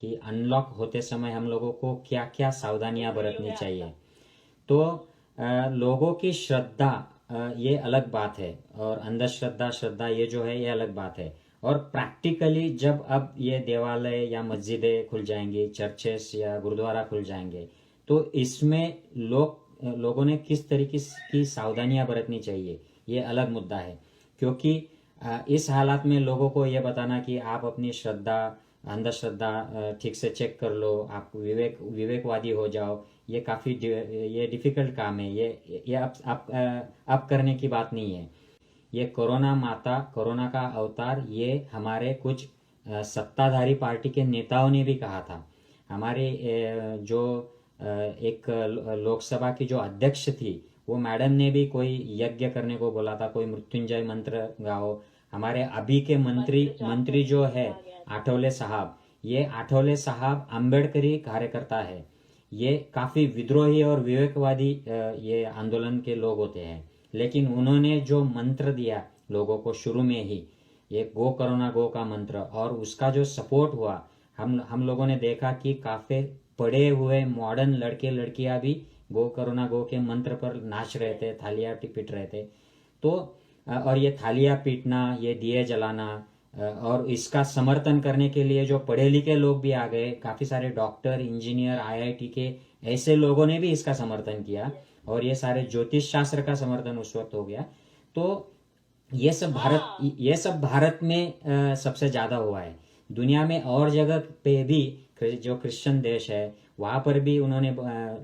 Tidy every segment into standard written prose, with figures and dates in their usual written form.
कि अनलॉक होते समय हम लोगों को क्या क्या सावधानियां बरतनी चाहिए। तो लोगों की श्रद्धा ये अलग बात है, और अंधश्रद्धा श्रद्धा ये जो है ये अलग बात है। और प्रैक्टिकली जब अब ये देवालय या मस्जिदें खुल जाएंगी, चर्चेस या गुरुद्वारा खुल जाएंगे, तो इसमें लोगों ने किस तरीके की सावधानियां बरतनी चाहिए, ये अलग मुद्दा है। क्योंकि इस हालात में लोगों को ये बताना कि आप अपनी श्रद्धा अंधश्रद्धा ठीक से चेक कर लो, आप विवेकवादी हो जाओ, ये काफ़ी ये डिफ़िकल्ट काम है। ये अब करने की बात नहीं है। ये कोरोना का अवतार, ये हमारे कुछ सत्ताधारी पार्टी के नेताओं ने भी कहा था। हमारे जो एक लोकसभा की जो अध्यक्ष थी, वो मैडम ने भी कोई यज्ञ करने को बोला था, कोई मृत्युंजय मंत्र गाओ। हमारे अभी के मंत्री जो है आठवले साहब, ये आठवले साहब अम्बेडकरी कार्यकर्ता है। ये काफ़ी विद्रोही और विवेकवादी ये आंदोलन के लोग होते हैं, लेकिन उन्होंने जो मंत्र दिया लोगों को शुरू में ही, ये गो करोना गो का मंत्र, और उसका जो सपोर्ट हुआ, हम लोगों ने देखा कि काफ़ी पढ़े हुए मॉडर्न लड़के लड़कियां भी गो करोना गो के मंत्र पर नाच रहे थे, थालियां पीट रहे थे। तो और ये थालियां पीटना, ये दिए जलाना, और इसका समर्थन करने के लिए जो पढ़े लिखे लोग भी आ गए, काफ़ी सारे डॉक्टर, इंजीनियर, आईआईटी के ऐसे लोगों ने भी इसका समर्थन किया, और ये सारे ज्योतिष शास्त्र का समर्थन उस वक्त हो गया। तो ये सब भारत में सबसे ज़्यादा हुआ है। दुनिया में और जगह पे भी जो क्रिश्चियन देश है, वहाँ पर भी उन्होंने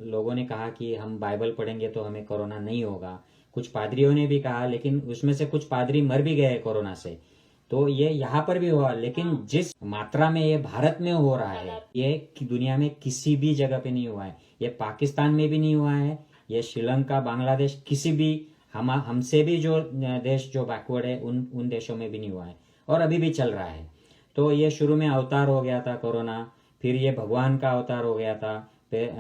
लोगों ने कहा कि हम बाइबल पढ़ेंगे तो हमें कोरोना नहीं होगा। कुछ पादरियों ने भी कहा, लेकिन उसमें से कुछ पादरी मर भी गए कोरोना से। तो ये यहाँ पर भी हुआ, लेकिन जिस मात्रा में ये भारत में हो रहा है, ये दुनिया में किसी भी जगह पे नहीं हुआ है। ये पाकिस्तान में भी नहीं हुआ है, ये श्रीलंका, बांग्लादेश, किसी भी हमसे भी जो देश जो बैकवर्ड है, उन देशों में भी नहीं हुआ है, और अभी भी चल रहा है। तो ये शुरू में अवतार हो गया था कोरोना, फिर ये भगवान का अवतार हो गया था, फिर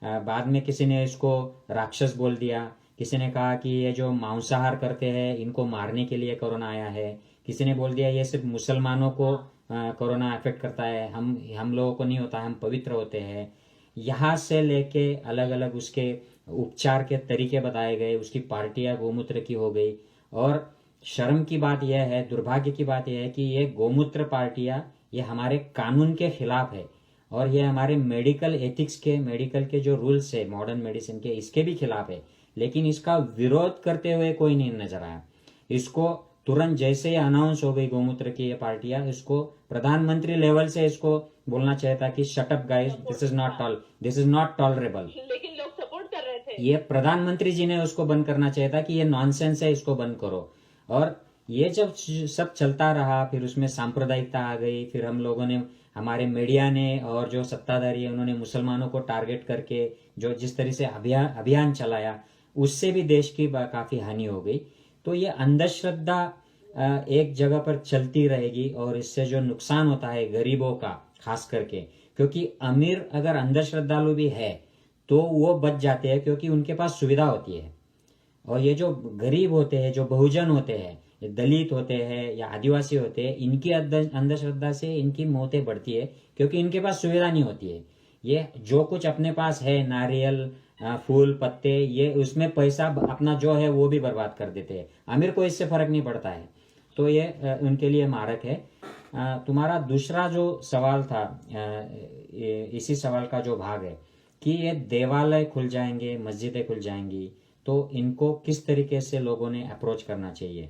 बाद में किसी ने इसको राक्षस बोल दिया, किसी ने कहा कि ये जो मांसाहार करते हैं इनको मारने के लिए कोरोना आया है, किसी ने बोल दिया ये सिर्फ मुसलमानों को कोरोना अफेक्ट करता है, हम लोगों को नहीं होता, हम पवित्र होते हैं। यहाँ से लेके अलग अलग उसके उपचार के तरीके बताए गए, उसकी पार्टियां गोमूत्र की हो गई। और शर्म की बात यह है, दुर्भाग्य की बात यह है कि ये गोमूत्र पार्टियां ये हमारे कानून के खिलाफ है, और ये हमारे मेडिकल के जो रूल्स है मॉडर्न मेडिसिन के, इसके भी खिलाफ है। लेकिन इसका विरोध करते हुए कोई नहीं नजर आया। इसको तुरंत जैसे ही अनाउंस हो गई गोमूत्र की ये पार्टियां, इसको प्रधानमंत्री लेवल से इसको बोलना चाहिए था कि shut up guys, this is not tolerable. लेकिन लोग सपोर्ट कर रहे थे। ये प्रधानमंत्री जी ने उसको बंद करना चाहिए था कि ये नॉनसेंस है, इसको बंद करो। और ये जब सब चलता रहा, फिर उसमें सांप्रदायिकता आ गई, फिर हम लोगों ने, हमारे मीडिया ने और जो सत्ताधारी है, उन्होंने मुसलमानों को टारगेट करके जो जिस तरह से अभियान चलाया, उससे भी देश की काफ़ी हानि हो गई। तो ये अंधश्रद्धा एक जगह पर चलती रहेगी, और इससे जो नुकसान होता है गरीबों का खास करके, क्योंकि अमीर अगर अंधश्रद्धालु भी है तो वो बच जाते हैं, क्योंकि उनके पास सुविधा होती है। और ये जो गरीब होते हैं, जो बहुजन होते हैं, ये दलित होते हैं या आदिवासी होते हैं, इनकी अंधश्रद्धा से इनकी मौतें बढ़ती है, क्योंकि इनके पास सुविधा नहीं होती है। ये जो कुछ अपने पास है, नारियल, फूल, पत्ते, ये उसमें पैसा अपना जो है वो भी बर्बाद कर देते हैं। अमीर को इससे फर्क नहीं पड़ता है। तो ये उनके लिए मारक है। तुम्हारा दूसरा जो सवाल था, इसी सवाल का जो भाग है कि ये देवालय खुल जाएंगे, मस्जिदें खुल जाएंगी, तो इनको किस तरीके से लोगों ने अप्रोच करना चाहिए।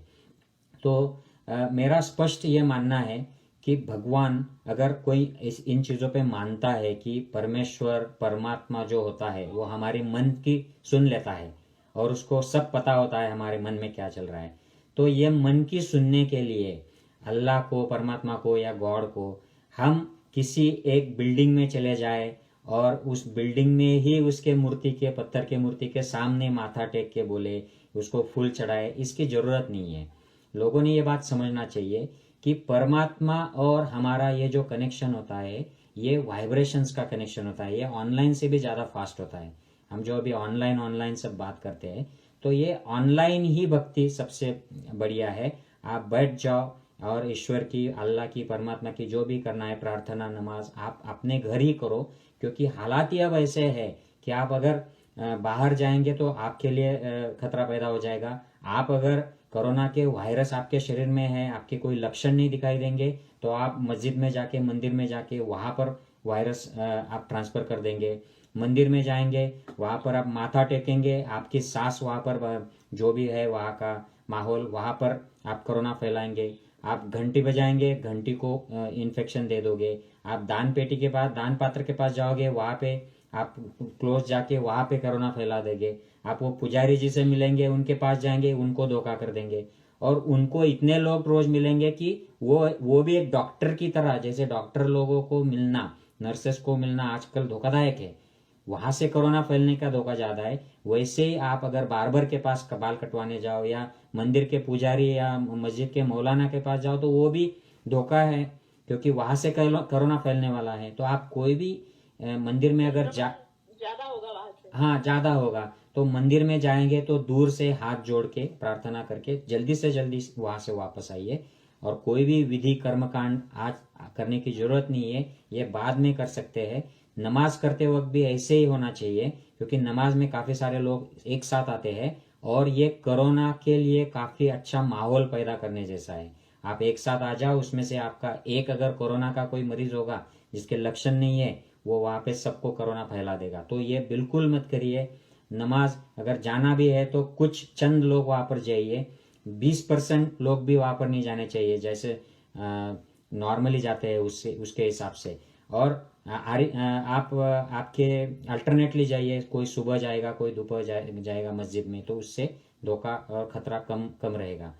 तो मेरा स्पष्ट ये मानना है कि भगवान, अगर कोई इन चीज़ों पे मानता है कि परमेश्वर परमात्मा जो होता है वो हमारे मन की सुन लेता है, और उसको सब पता होता है हमारे मन में क्या चल रहा है, तो ये मन की सुनने के लिए अल्लाह को, परमात्मा को या गॉड को, हम किसी एक बिल्डिंग में चले जाए और उस बिल्डिंग में ही उसके मूर्ति के, पत्थर के मूर्ति के सामने माथा टेक के बोले, उसको फूल चढ़ाए, इसकी ज़रूरत नहीं है। लोगों ने ये बात समझना चाहिए कि परमात्मा और हमारा ये जो कनेक्शन होता है, ये वाइब्रेशंस का कनेक्शन होता है, ये ऑनलाइन से भी ज़्यादा फास्ट होता है। हम जो अभी ऑनलाइन सब बात करते हैं, तो ये ऑनलाइन ही भक्ति सबसे बढ़िया है। आप बैठ जाओ, और ईश्वर की, अल्लाह की, परमात्मा की जो भी करना है, प्रार्थना, नमाज, आप अपने घर ही करो। क्योंकि हालात ही अब ऐसे है कि आप अगर बाहर जाएंगे तो आपके लिए खतरा पैदा हो जाएगा। आप अगर कोरोना के वायरस आपके शरीर में है, आपके कोई लक्षण नहीं दिखाई देंगे, तो आप मस्जिद में जाके, मंदिर में जाके वहाँ पर वायरस आप ट्रांसफर कर देंगे। मंदिर में जाएंगे, वहाँ पर आप माथा टेकेंगे, आपकी सांस वहाँ पर जो भी है वहाँ का माहौल, वहाँ पर आप कोरोना फैलाएंगे। आप घंटी बजाएंगे, घंटी को इन्फेक्शन दे दोगे। आप दान पेटी के पास, दान पात्र के पास जाओगे, वहाँ पे आप क्लोज जाके वहाँ पे कोरोना फैला देंगे। आप वो पुजारी जी से मिलेंगे, उनके पास जाएंगे, उनको धोखा कर देंगे। और उनको इतने लोग रोज मिलेंगे कि वो भी एक डॉक्टर की तरह, जैसे डॉक्टर लोगों को मिलना, नर्सेस को मिलना आजकल धोखादायक है, वहां से कोरोना फैलने का धोखा ज्यादा है। वैसे ही आप अगर बार्बर के पास बाल कटवाने जाओ, या मंदिर के पुजारी या मस्जिद के मौलाना के पास जाओ, तो वो भी धोखा है, क्योंकि वहां से कोरोना फैलने वाला है। तो आप कोई भी मंदिर में अगर ज्यादा होगा वहां से। हाँ, ज्यादा होगा, तो मंदिर में जाएंगे तो दूर से हाथ जोड़ के प्रार्थना करके जल्दी से जल्दी वहां से वापस आइए। और कोई भी विधि कर्मकांड आज करने की जरूरत नहीं है, ये बाद में कर सकते हैं। नमाज करते वक्त भी ऐसे ही होना चाहिए, क्योंकि नमाज में काफी सारे लोग एक साथ आते हैं, और ये कोरोना के लिए काफी अच्छा माहौल पैदा करने जैसा है। आप एक साथ आ जाओ, उसमें से आपका एक अगर कोरोना का कोई मरीज होगा जिसके लक्षण नहीं है, वो वहां पे सबको कोरोना फैला देगा। तो ये बिल्कुल मत करिए। नमाज अगर जाना भी है तो कुछ चंद लोग वहां पर जाइए, 20% लोग भी वहां पर नहीं जाने चाहिए, जैसे नॉर्मली जाते हैं उससे, उसके हिसाब से। और आप आपके अल्टरनेटली जाइए, कोई सुबह जाएगा, कोई दोपहर जाएगा मस्जिद में, तो उससे धोखा और खतरा कम रहेगा।